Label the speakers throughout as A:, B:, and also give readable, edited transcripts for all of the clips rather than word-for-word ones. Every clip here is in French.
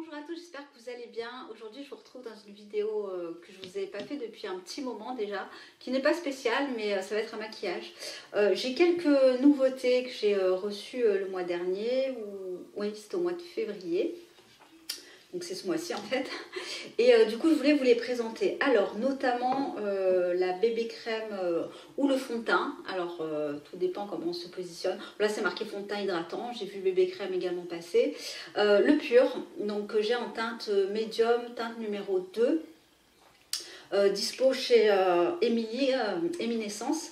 A: Bonjour à tous, j'espère que vous allez bien. Aujourd'hui je vous retrouve dans une vidéo que je vous ai pas fait depuis un petit moment déjà, qui n'est pas spéciale mais ça va être un maquillage. J'ai quelques nouveautés que j'ai reçues le mois dernier, ou oui c'était au mois de février. Donc c'est ce mois-ci en fait. Et du coup je voulais vous les présenter. Alors notamment la bébé crème ou le fond de teint. Alors tout dépend comment on se positionne. Là c'est marqué fond de teint hydratant. J'ai vu bébé crème également passer. Le pur, donc j'ai en teinte médium, teinte numéro 2. Dispo chez Eminescence.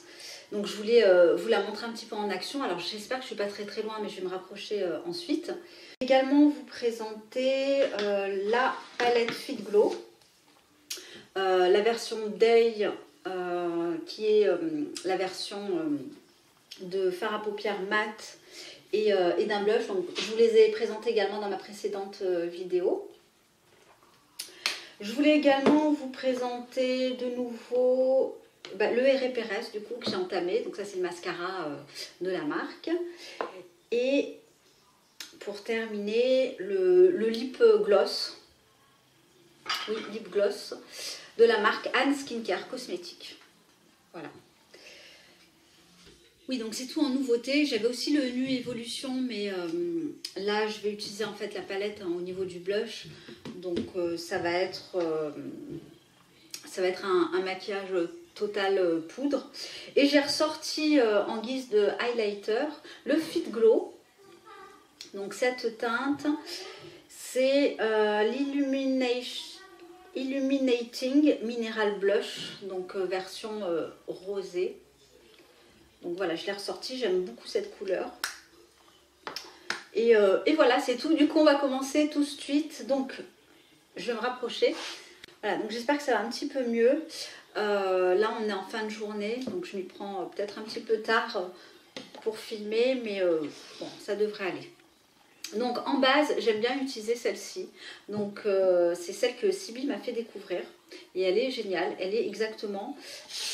A: Donc je voulais vous la montrer un petit peu en action. Alors j'espère que je ne suis pas très loin, mais je vais me rapprocher ensuite. Également vous présenter la palette Fit Glow, la version Day, qui est la version de fard à paupières mat et d'un blush. Donc je vous les ai présentés également dans ma précédente vidéo. Je voulais également vous présenter de nouveau le R Perez du coup que j'ai entamé. Donc ça c'est le mascara de la marque. Et pour terminer, le lip gloss. Oui, lip gloss de la marque Anne Skincare Cosmétique. Voilà. Oui, donc c'est tout en nouveauté. J'avais aussi le Nu Evolution, mais là je vais utiliser en fait la palette au niveau du blush. Donc ça va être un maquillage total poudre. Et j'ai ressorti en guise de highlighter le Fit Glow. Donc cette teinte, c'est l'Illuminating Mineral Blush, donc version rosée. Donc voilà, je l'ai ressorti, j'aime beaucoup cette couleur. Et voilà, c'est tout. Du coup, on va commencer tout de suite. Donc, je vais me rapprocher. Voilà, donc j'espère que ça va un petit peu mieux. Là, on est en fin de journée, donc je m'y prends peut-être un petit peu tard pour filmer, mais bon, ça devrait aller. Donc en base, j'aime bien utiliser celle-ci. Donc c'est celle que Sibyl m'a fait découvrir. Et elle est géniale. Elle est exactement,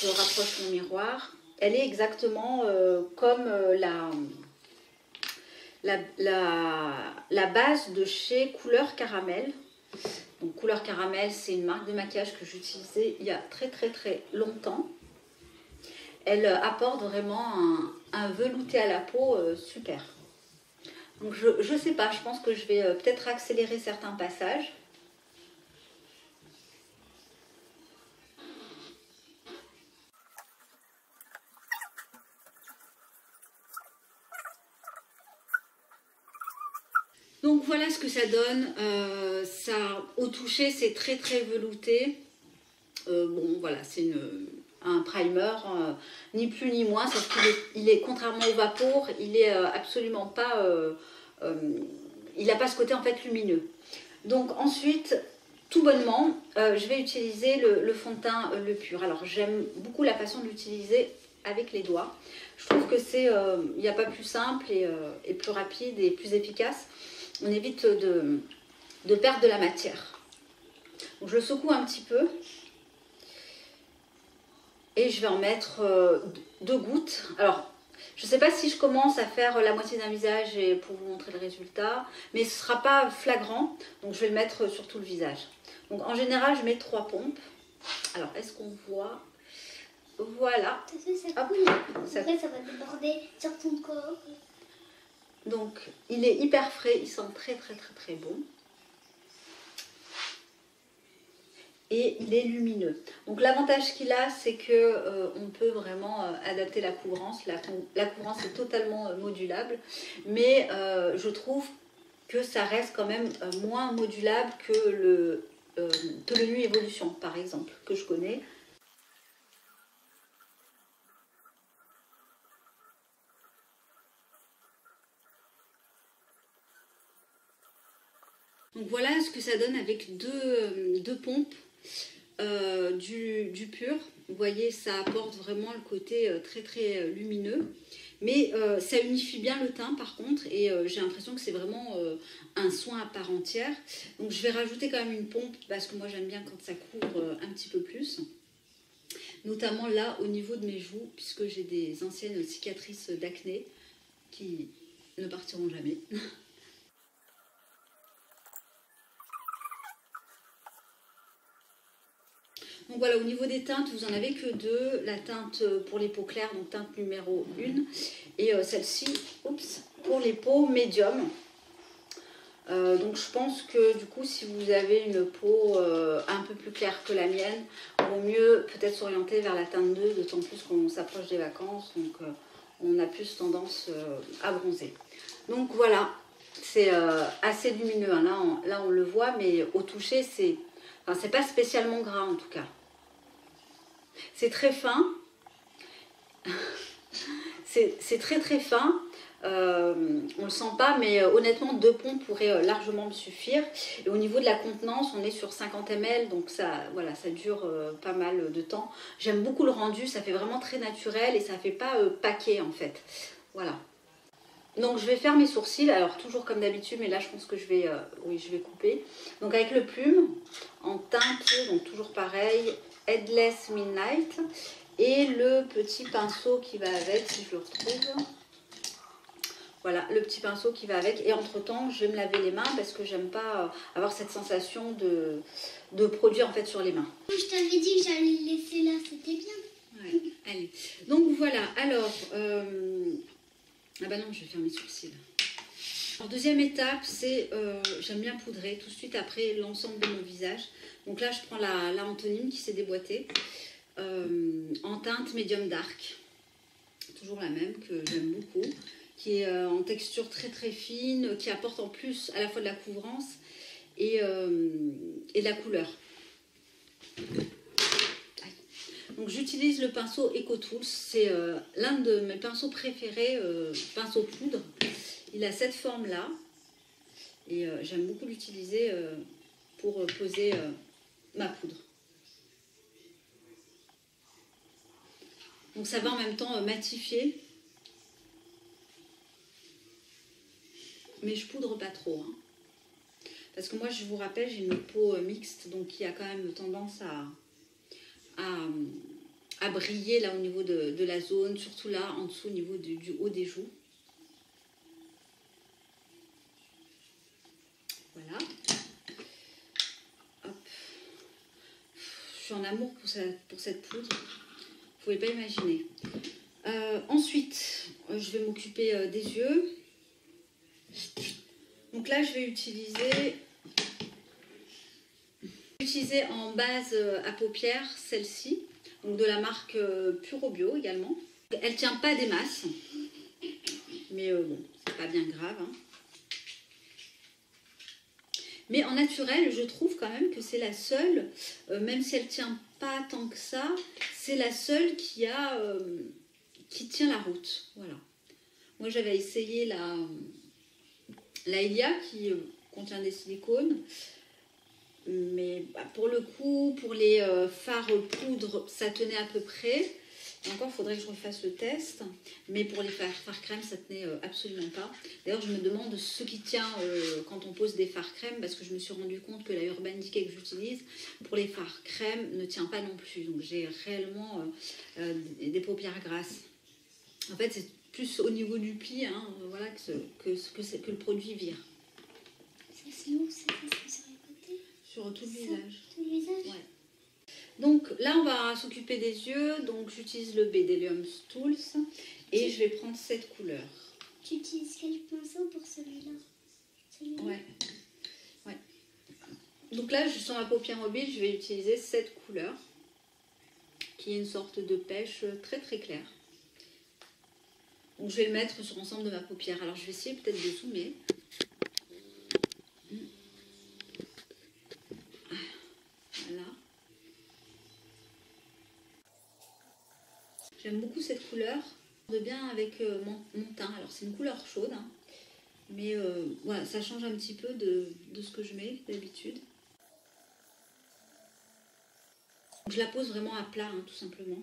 A: je rapproche mon miroir, elle est exactement comme la base de chez Couleur Caramel. Donc Couleur Caramel, c'est une marque de maquillage que j'utilisais il y a très longtemps. Elle apporte vraiment un velouté à la peau super. Donc je sais pas, je pense que je vais peut-être accélérer certains passages. Donc voilà ce que ça donne. Ça, au toucher, c'est très velouté. Bon voilà, c'est un primer, ni plus ni moins, sauf qu'il est, contrairement au Vapour, il est absolument pas... il n'a pas ce côté en fait lumineux. Donc ensuite, tout bonnement, je vais utiliser le fond de teint le pur. Alors j'aime beaucoup la façon de l'utiliser avec les doigts. Je trouve que c'est, il n'y a pas plus simple et plus rapide et plus efficace. On évite de perdre de la matière. Donc je le secoue un petit peu. Et je vais en mettre 2 gouttes. Alors, je ne sais pas si je commence à faire la moitié d'un visage pour vous montrer le résultat, mais ce ne sera pas flagrant, donc je vais le mettre sur tout le visage. Donc en général, je mets 3 pompes. Alors, est-ce qu'on voit? Voilà.
B: Après, ça va déborder sur ton corps.
A: Donc, il est hyper frais, il sent très bon. Et il est lumineux. Donc l'avantage qu'il a, c'est que on peut vraiment adapter la couvrance. La couvrance est totalement modulable, mais je trouve que ça reste quand même moins modulable que le Nu Evolution, par exemple, que je connais. Donc voilà ce que ça donne avec deux pompes. Du pur, vous voyez, ça apporte vraiment le côté très lumineux, mais ça unifie bien le teint par contre, et j'ai l'impression que c'est vraiment un soin à part entière. Donc je vais rajouter quand même une pompe parce que moi j'aime bien quand ça couvre un petit peu plus, notamment là au niveau de mes joues, puisque j'ai des anciennes cicatrices d'acné qui ne partiront jamais. Donc voilà, au niveau des teintes, vous en avez que deux. La teinte pour les peaux claires, donc teinte numéro 1. Et celle-ci, pour les peaux médium. Donc je pense que du coup, si vous avez une peau un peu plus claire que la mienne, il vaut mieux peut-être s'orienter vers la teinte 2, d'autant plus qu'on s'approche des vacances. Donc on a plus tendance à bronzer. Donc voilà, c'est assez lumineux. Hein. Là, on le voit, mais au toucher, c'est pas spécialement gras en tout cas. C'est très fin. C'est très très fin. On le sent pas, mais honnêtement 2 ponts pourraient largement me suffire. Et au niveau de la contenance, on est sur 50 ml, donc ça, voilà, ça dure pas mal de temps. J'aime beaucoup le rendu, ça fait vraiment très naturel et ça fait pas paquet en fait. Voilà. Donc je vais faire mes sourcils, alors toujours comme d'habitude, mais là je pense que je vais couper. Donc avec le plume, en teinte, donc toujours pareil, Headless Midnight. Et le petit pinceau qui va avec, si je le retrouve. Voilà, le petit pinceau qui va avec. Et entre-temps, je vais me laver les mains parce que j'aime pas avoir cette sensation de produit en fait sur les mains.
B: Je t'avais dit que j'allais le laisser là, c'était bien.
A: Ouais, allez. Donc voilà, alors... Ah bah non, je vais faire mes sourcils. Alors deuxième étape, c'est j'aime bien poudrer tout de suite après l'ensemble de mon visage. Donc là, je prends la Antonine qui s'est déboîtée en teinte médium dark. Toujours la même que j'aime beaucoup. Qui est en texture très très fine, qui apporte en plus à la fois de la couvrance et de la couleur. Donc j'utilise le pinceau EcoTools, c'est l'un de mes pinceaux préférés, pinceau poudre. Il a cette forme là et j'aime beaucoup l'utiliser pour poser ma poudre. Donc ça va en même temps matifier. Mais je poudre pas trop. Hein. Parce que moi, je vous rappelle, j'ai une peau mixte, donc qui a quand même tendance à briller là au niveau de la zone, surtout là en dessous au niveau du haut des joues. Voilà. Hop. Je suis en amour pour cette poudre. Vous pouvez pas imaginer. Ensuite, je vais m'occuper des yeux. Donc là, je vais utiliser en base à paupières celle-ci, donc de la marque Puro Bio également. Elle tient pas des masses, mais bon, c'est pas bien grave. Hein. Mais en naturel, je trouve quand même que c'est la seule, même si elle tient pas tant que ça, c'est la seule qui tient la route. Voilà. Moi, j'avais essayé la Ilia qui contient des silicones, mais pour le coup, pour les fards poudre, ça tenait à peu près. Et encore, il faudrait que je refasse le test, mais pour les fards crème, ça tenait absolument pas. D'ailleurs, je me demande ce qui tient quand on pose des fards crème, parce que je me suis rendu compte que la Urban Decay que j'utilise pour les fards crème ne tient pas non plus. Donc j'ai réellement des paupières grasses. En fait, c'est plus au niveau du pli, hein, voilà, que le produit vire.
B: C'est lourd, c'est sur les côtés.
A: Sur tout le visage.
B: Tout le visage.
A: Ouais. Donc là, on va s'occuper des yeux. Donc j'utilise le Bedelium Tools et je vais prendre cette couleur.
B: Tu utilises quel pinceau pour celui-là?
A: Ouais. Donc là, sur ma paupière mobile, je vais utiliser cette couleur qui est une sorte de pêche très très claire. Donc je vais le mettre sur l'ensemble de ma paupière. Alors je vais essayer peut-être de zoomer. Voilà. J'aime beaucoup cette couleur. De bien avec mon teint. Alors c'est une couleur chaude, hein, mais voilà, ça change un petit peu de ce que je mets d'habitude. Je la pose vraiment à plat, hein, tout simplement.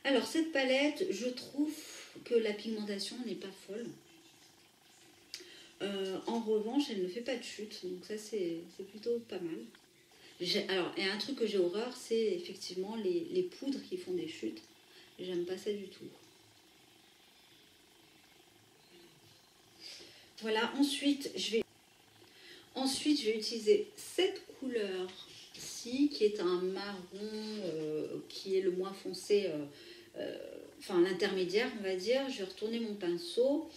A: Alors cette palette, je trouve que la pigmentation n'est pas folle. En revanche, elle ne fait pas de chute, donc ça c'est plutôt pas mal. Alors, et un truc que j'ai horreur, c'est effectivement les poudres qui font des chutes. J'aime pas ça du tout. Voilà, ensuite je vais utiliser cette couleur qui est un marron qui est le moins foncé, enfin l'intermédiaire on va dire. Je vais retourner mon pinceau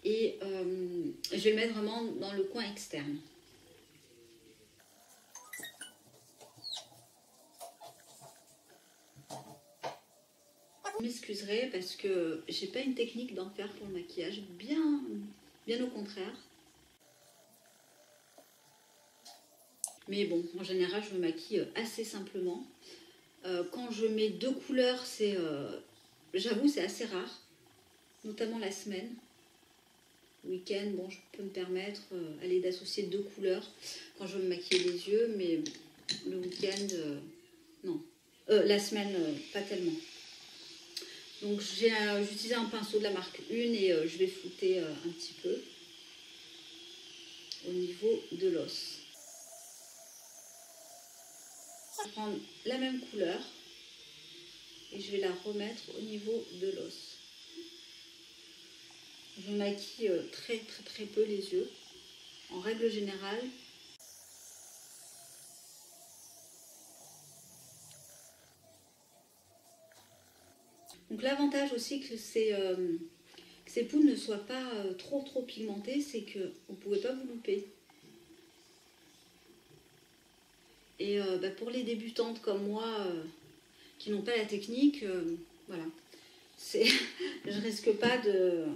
A: et je vais le mettre vraiment dans le coin externe. Vous m'excuserez parce que j'ai pas une technique d'enfer pour le maquillage, bien au contraire. Mais bon, en général, je me maquille assez simplement. Quand je mets 2 couleurs, j'avoue, c'est assez rare, notamment la semaine. Le week-end, bon, je peux me permettre d'associer 2 couleurs quand je veux me maquiller les yeux, mais le week-end, non. La semaine, pas tellement. Donc j'ai utilisé un pinceau de la marque Une et je vais flouter un petit peu au niveau de l'os. Je vais prendre la même couleur et je vais la remettre au niveau de l'os. Je maquille très peu les yeux, en règle générale. Donc l'avantage aussi que ces poudres ne soient pas trop pigmentées, c'est que vous ne pouvez pas vous louper. Et pour les débutantes comme moi, qui n'ont pas la technique, voilà, je risque pas de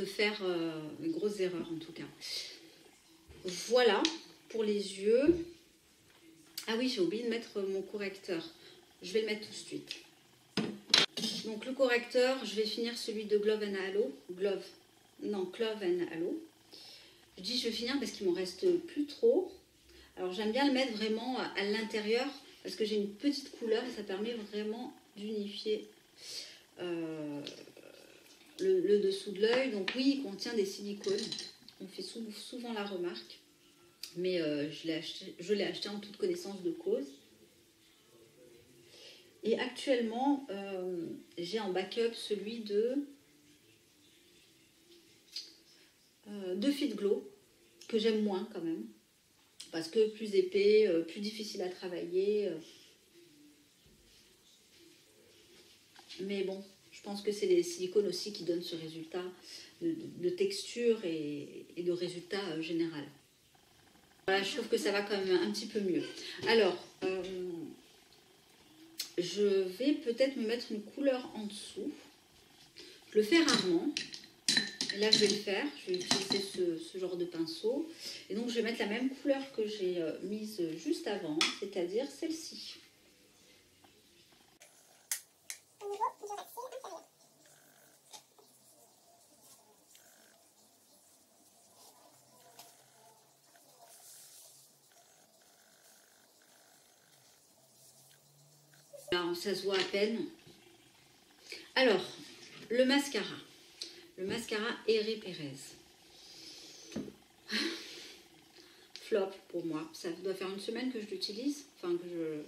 A: faire une grosse erreur en tout cas. Voilà pour les yeux. Ah oui, j'ai oublié de mettre mon correcteur. Je vais le mettre tout de suite. Donc le correcteur, je vais finir celui de Clove and Halo. Clove and Halo. Je dis je vais finir parce qu'il m'en reste plus trop. Alors j'aime bien le mettre vraiment à l'intérieur parce que j'ai une petite couleur et ça permet vraiment d'unifier le dessous de l'œil. Donc oui, il contient des silicones. On fait souvent la remarque. Mais je l'ai acheté en toute connaissance de cause. Et actuellement, j'ai en backup celui de Fit Glow, que j'aime moins quand même. Parce que plus épais, plus difficile à travailler. Mais bon, je pense que c'est les silicones aussi qui donnent ce résultat de texture et de résultat général. Voilà, je trouve que ça va quand même un petit peu mieux. Alors, je vais peut-être me mettre une couleur en dessous. Je le fais rarement. Et là, je vais le faire. Je vais utiliser ce genre de pinceau. Et donc, je vais mettre la même couleur que j'ai mise juste avant, c'est-à-dire celle-ci. Alors, ça se voit à peine. Alors, le mascara. Le mascara Herré Pérez. Flop pour moi. Ça doit faire une semaine que je l'utilise. Enfin, que je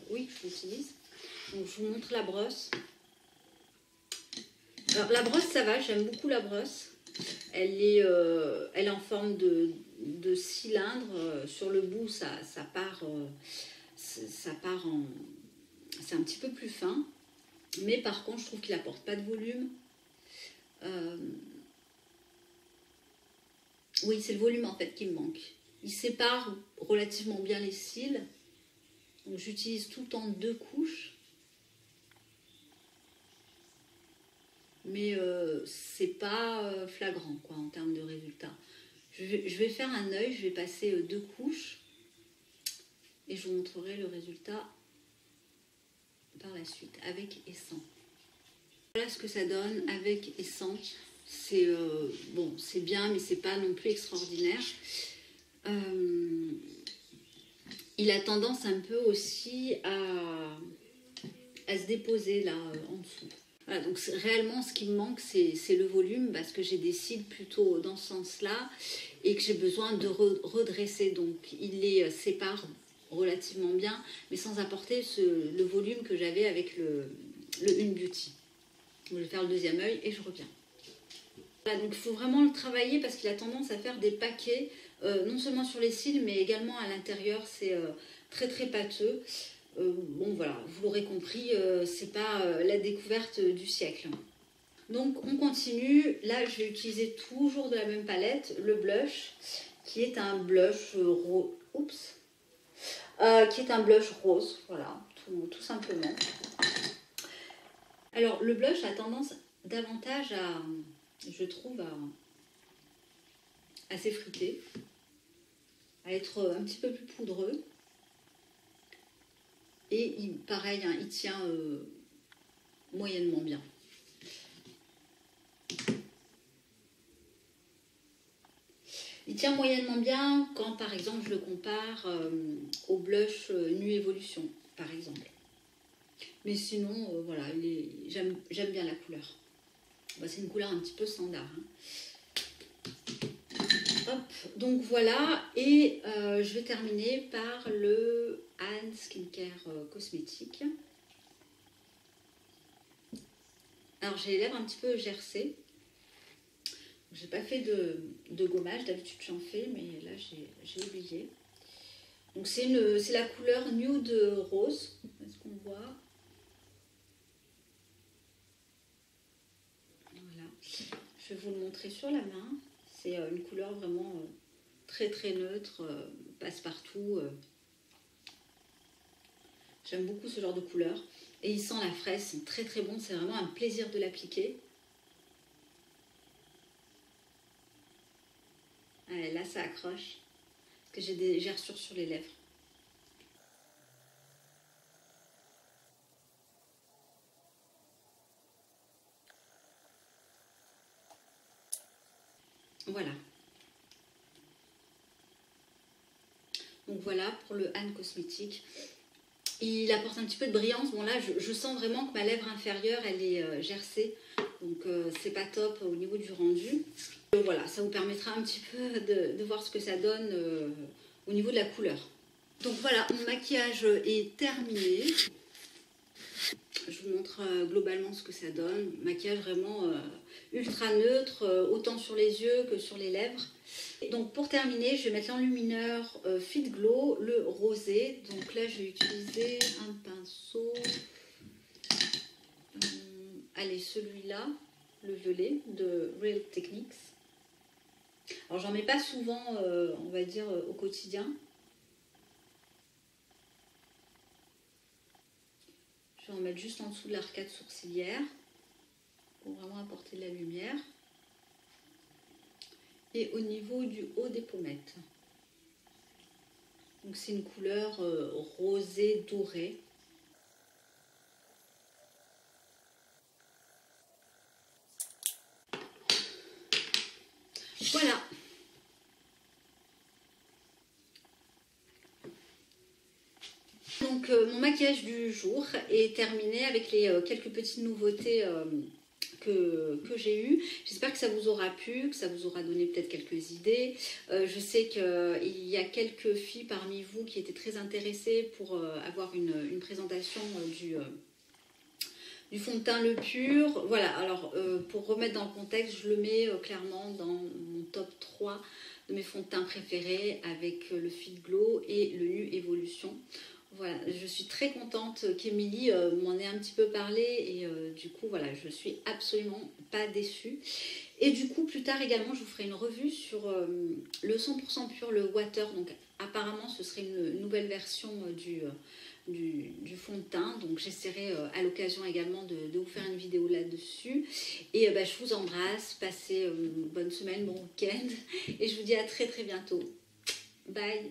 A: l'utilise. Donc, je vous montre la brosse. Alors, la brosse, ça va. J'aime beaucoup la brosse. Elle est en forme de cylindre. Sur le bout, ça part en... C'est un petit peu plus fin. Mais par contre, je trouve qu'il n'apporte pas de volume. Oui, c'est le volume en fait qui me manque. Il sépare relativement bien les cils. Donc j'utilise tout le temps 2 couches. Mais c'est pas flagrant quoi en termes de résultats. Je vais faire un œil, je vais passer 2 couches. Et je vous montrerai le résultat par la suite avec et sans. Voilà ce que ça donne avec et sans. C'est bon, c'est bien, mais c'est pas non plus extraordinaire. Il a tendance un peu aussi à se déposer là en dessous. Voilà, donc réellement ce qui me manque c'est le volume parce que j'ai des cils plutôt dans ce sens-là et que j'ai besoin de redresser. Donc il les sépare relativement bien, mais sans apporter le volume que j'avais avec le Une Beauty. Donc, je vais faire le deuxième œil et je reviens. Voilà, donc il faut vraiment le travailler parce qu'il a tendance à faire des paquets, non seulement sur les cils, mais également à l'intérieur. C'est très très pâteux. Bon voilà, vous l'aurez compris, c'est pas la découverte du siècle. Donc on continue, là je vais utiliser toujours de la même palette, le blush, qui est un blush qui est un blush rose, voilà, tout simplement. Alors le blush a tendance davantage à, je trouve, à s'effriter, à être un petit peu plus poudreux. Et pareil, hein, il tient moyennement bien. Il tient moyennement bien quand, par exemple, je le compare au blush Nu Evolution, par exemple. Mais sinon, voilà, j'aime bien la couleur. Bah, c'est une couleur un petit peu standard. Hein. Hop, donc voilà, et je vais terminer par le Anne Skincare Cosmétique. Alors j'ai les lèvres un petit peu gercées. J'ai pas fait de gommage, d'habitude j'en fais, mais là j'ai oublié. Donc c'est la couleur Nude Rose, est-ce qu'on voit? Voilà, je vais vous le montrer sur la main. C'est une couleur vraiment très très neutre, passe-partout. J'aime beaucoup ce genre de couleur. Et il sent la fraise, c'est très très bon, c'est vraiment un plaisir de l'appliquer. Allez, là ça accroche, parce que j'ai des gerçures sur les lèvres. Voilà. Donc voilà pour le Anne Cosmétique. Il apporte un petit peu de brillance. Bon là, je sens vraiment que ma lèvre inférieure, elle est gercée. Donc c'est pas top au niveau du rendu. Voilà, ça vous permettra un petit peu de voir ce que ça donne au niveau de la couleur. Donc voilà, mon maquillage est terminé. Je vous montre globalement ce que ça donne. Maquillage vraiment ultra neutre, autant sur les yeux que sur les lèvres. Et donc pour terminer, je vais mettre l'enlumineur Fit Glow, le rosé. Donc là, je vais utiliser un pinceau. Allez, celui-là, le violet de Real Techniques. Alors j'en mets pas souvent, on va dire, au quotidien. Je vais en mettre juste en dessous de l'arcade sourcilière pour vraiment apporter de la lumière. Et au niveau du haut des pommettes. Donc c'est une couleur rosée dorée. Voilà. Donc mon maquillage du jour est terminé avec les quelques petites nouveautés que j'ai eues. J'espère que ça vous aura plu, que ça vous aura donné peut-être quelques idées. Je sais qu'il y a quelques filles parmi vous qui étaient très intéressées pour avoir une présentation du fond de teint Le Pur. Voilà, alors pour remettre dans le contexte, je le mets clairement dans mon top 3 de mes fonds de teint préférés avec le Fit Glow et le Nu Evolution. Voilà, je suis très contente qu'Emilie m'en ait un petit peu parlé et du coup voilà, je suis absolument pas déçue. Et du coup plus tard également je vous ferai une revue sur le 100% Pur, le Water. Donc apparemment ce serait une nouvelle version du fond de teint, donc j'essaierai à l'occasion également de vous faire une vidéo là-dessus. Et je vous embrasse, passez une bonne semaine, bon week-end et je vous dis à très très bientôt. Bye.